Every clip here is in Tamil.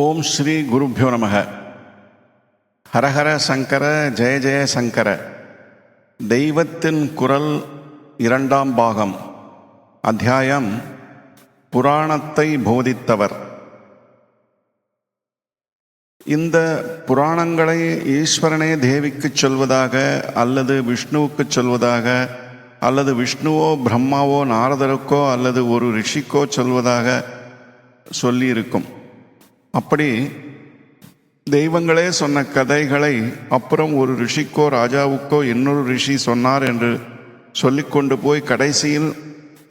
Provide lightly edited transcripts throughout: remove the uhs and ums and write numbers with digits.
ஓம் ஸ்ரீ குருப்யோ நமக. ஹரஹர சங்கர ஜெய ஜெய சங்கர. தெய்வத்தின் குரல் இரண்டாம் பாகம். அத்தியாயம் புராணத்தை போதித்தவர். இந்த புராணங்களை ஈஸ்வரனே தேவிக்கு சொல்வதாக அல்லது விஷ்ணுவுக்கு சொல்வதாக அல்லது விஷ்ணுவோ பிரம்மாவோ நாரதருக்கோ அல்லது ஒரு ரிஷிக்கோ சொல்வதாக சொல்லியிருக்கும். அப்படி தெய்வங்களே சொன்ன கதைகளை அப்புறம் ஒரு ரிஷிக்கோ ராஜாவுக்கோ இன்னொரு ரிஷி சொன்னார் என்று சொல்லிக்கொண்டு போய் கடைசியில்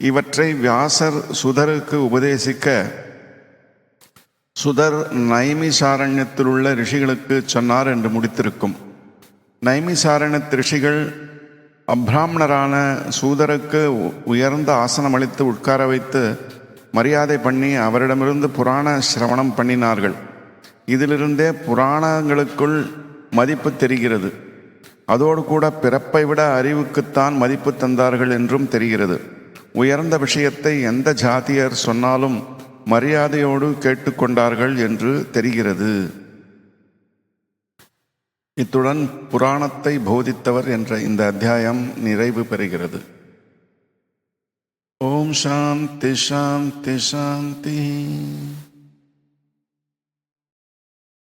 இவற்றை வியாசர் சுதருக்கு உபதேசிக்க சுதர் நைமிசாரண்யத்தில் உள்ள ரிஷிகளுக்கு சொன்னார் என்று முடித்திருக்கும். நைமிசாரண்யத்து ரிஷிகள் அப்ராமணரான சூதருக்கு உயர்ந்த ஆசனம் அளித்து உட்கார வைத்து மரியாதை பண்ணி அவரிடமிருந்து புராண சிரவணம் பண்ணினார்கள். இதிலிருந்தே புராணங்களுக்குள் மதிப்பு தெரிகிறது. அதோடு கூட பிறப்பை விட அறிவுக்குத்தான் மதிப்பு தந்தார்கள் என்றும் தெரிகிறது. உயர்ந்த விஷயத்தை எந்த ஜாதியர் சொன்னாலும் மரியாதையோடு கேட்டுக்கொண்டார்கள் என்று தெரிகிறது. இத்துடன் புராணத்தை போதித்தவர் என்ற இந்த அத்தியாயம் நிறைவு பெறுகிறது. ஓம் சாந்தி சாந்தி சாந்தி.